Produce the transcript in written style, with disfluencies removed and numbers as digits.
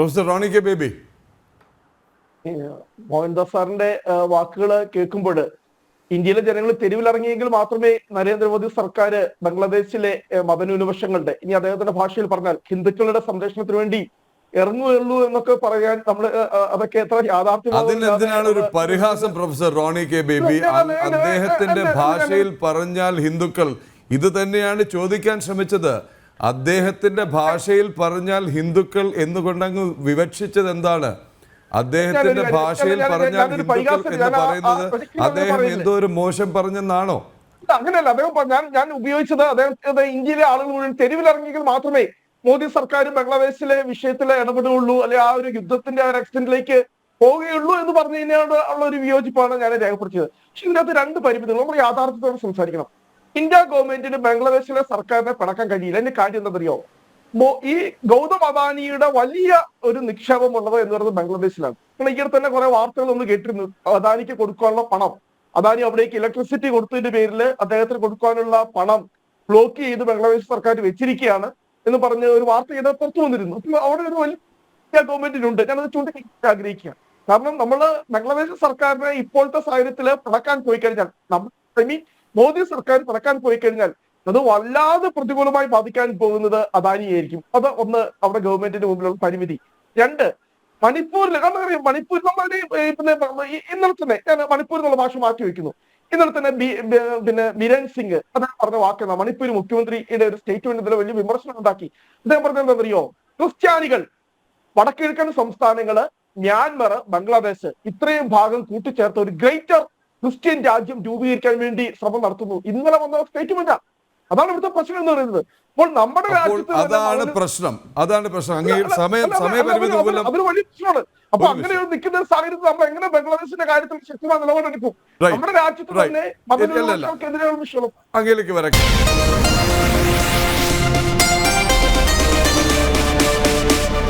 Professor Roni K Baby, Mohandas സാറിന്റെ വാക്കുകൾ കേൾക്കുമ്പോൾ ഇന്ത്യയിലെ ജനങ്ങൾ തെരുവിലിറങ്ങിയെങ്കിൽ മാത്രമേ നരേന്ദ്രമോദി സർക്കാർ ബംഗ്ലാദേശിലെ മതന്യൂനപക്ഷങ്ങളുടെ, ഇനി അദ്ദേഹത്തിന്റെ ഭാഷയിൽ പറഞ്ഞാൽ ഹിന്ദുക്കളുടെ സംരക്ഷണത്തിന് വേണ്ടി ഇറങ്ങുകയുള്ളൂ എന്നൊക്കെ പറയാൻ നമ്മൾ അതൊക്കെ എത്ര അതിനെന്തിനാണ് ഒരു പരിഹാസം പ്രൊഫസർ റോണി കെ ബേബി? അദ്ദേഹത്തിന്റെ ഭാഷയിൽ പറഞ്ഞാൽ ഹിന്ദുക്കൾ, ഇത് തന്നെയാണ് ചോദിക്കാൻ ശ്രമിച്ചത്. അദ്ദേഹത്തിന്റെ ഭാഷയിൽ പറഞ്ഞാൽ ഹിന്ദുക്കൾ എന്നുകൊണ്ടങ്ങ് വിവക്ഷിച്ചത് എന്താണ്? അദ്ദേഹത്തിന്റെ ഭാഷയിൽ പറഞ്ഞാൽ ഹിന്ദുക്കൾ എന്ന് പറയുന്നത് അദ്ദേഹം എന്തോ ഒരു മോശം പറഞ്ഞെന്നാണോ? അങ്ങനെയല്ല, അദ്ദേഹം ഞാൻ ഉപയോഗിച്ചത് അദ്ദേഹം ഇന്ത്യയിലെ ആളുകൾ മുഴുവൻ തെരുവിലിറങ്ങിയെങ്കിൽ മാത്രമേ മോദി സർക്കാർ ബംഗ്ലാദേശിലെ വിഷയത്തിൽ ഇടപെടുകയുള്ളൂ, അല്ലെ ആ ഒരു യുദ്ധത്തിന്റെ ഒരു എക്സ്റ്റെന്റിലേക്ക് പോവുകയുള്ളൂ എന്ന് പറഞ്ഞതിനോട് ഉള്ള ഒരു വിയോജിപ്പാണ് ഞാൻ രേഖപ്പെടുത്തിയത്. പക്ഷെ ഇതിനകത്ത് രണ്ട് പരിമിതികൾ, നമ്മൾ യാഥാർത്ഥ്യത്തോടെ സംസാരിക്കണം. ഇന്ത്യ ഗവൺമെന്റിന് ബംഗ്ലാദേശിലെ സർക്കാരിനെ പിണക്കാൻ കഴിയില്ല. അതിന്റെ കാര്യം എന്താണെന്നറിയോ? ഈ ഗൗതം അദാനിയുടെ വലിയ ഒരു നിക്ഷേപം ഉള്ളത് എന്ന് പറയുന്നത് ബംഗ്ലാദേശിലാണ്. നമ്മൾ ഈയിടെ തന്നെ കുറെ വാർത്തകൾ ഒന്ന് കേട്ടിരുന്നു. അദാനിക്ക് കൊടുക്കാനുള്ള പണം, അദാനി അവിടേക്ക് ഇലക്ട്രിസിറ്റി കൊടുത്തതിന്റെ പേരിൽ അദ്ദേഹത്തിന് കൊടുക്കാനുള്ള പണം ബ്ലോക്ക് ചെയ്ത് ബംഗ്ലാദേശ് സർക്കാർ വെച്ചിരിക്കുകയാണ് എന്ന് പറഞ്ഞ് ഒരു വാർത്ത ചെയ്ത് പുറത്തു വന്നിരുന്നു. അപ്പൊ അവിടെ ഒരു വലിയ ഗവൺമെന്റിനുണ്ട്. ഞാനത് ചൂണ്ടിക്കാൻ ആഗ്രഹിക്കുക. കാരണം നമ്മള് ബംഗ്ലാദേശ് സർക്കാരിനെ ഇപ്പോഴത്തെ സാഹചര്യത്തിൽ പിണക്കാൻ പോയി കഴിഞ്ഞാൽ, മോദി സർക്കാർ പിണക്കാൻ പോയി കഴിഞ്ഞാൽ അത് വല്ലാതെ പ്രതികൂലമായി ബാധിക്കാൻ പോകുന്നത് അദാനിയായിരിക്കും. അത് ഒന്ന്, അവിടെ ഗവൺമെന്റിന്റെ മുമ്പിലുള്ള പരിമിതി. രണ്ട്, മണിപ്പൂരിൽ നമുക്കറിയാം, മണിപ്പൂർ നമ്മൾ ഇന്നലെ തന്നെ ഞാൻ മണിപ്പൂർ എന്നുള്ള ഭാഷ മാറ്റി വെക്കുന്നു. ഇന്നലെ തന്നെ ബിരൻ സിംഗ് അദ്ദേഹം പറഞ്ഞ വാക്കെന്ന മണിപ്പൂർ മുഖ്യമന്ത്രിയുടെ ഒരു സ്റ്റേറ്റ്മെന്റിൽ വലിയ വിമർശനം ഉണ്ടാക്കി. അദ്ദേഹം പറഞ്ഞത് എന്താണെന്നറിയോ? ക്രിസ്ത്യാനികൾ, വടക്കിഴക്കൻ സംസ്ഥാനങ്ങള്, മ്യാൻമർ, ബംഗ്ലാദേശ് ഇത്രയും ഭാഗം കൂട്ടിച്ചേർത്ത ഒരു ഗ്രേറ്റർ ക്രിസ്ത്യൻ രാജ്യം രൂപീകരിക്കാൻ വേണ്ടി ശ്രമം നടത്തുന്നു. ഇന്നലെ വന്ന സ്റ്റേറ്റ്മെന്റാ. അതാണ് ഇവിടുത്തെ പ്രശ്നം എന്ന് പറയുന്നത്. അപ്പോൾ നമ്മുടെ രാജ്യത്ത് അതാണ് പ്രശ്നം. സമയപരിമിതി അതൊരു വലിയ പ്രശ്നമാണ്. അപ്പൊ അങ്ങനെ നിൽക്കുന്ന സാഹചര്യത്തിൽ നമ്മൾ എങ്ങനെ ബംഗ്ലാദേശിന്റെ കാര്യത്തിൽ ശക്തമായ നിലപാടെടുക്കും? നമ്മുടെ രാജ്യത്ത് തന്നെ മതനിരപേക്ഷതയ്ക്കെതിരെയുള്ള വിഷയം അങ്ങേലേക്ക് വരാം.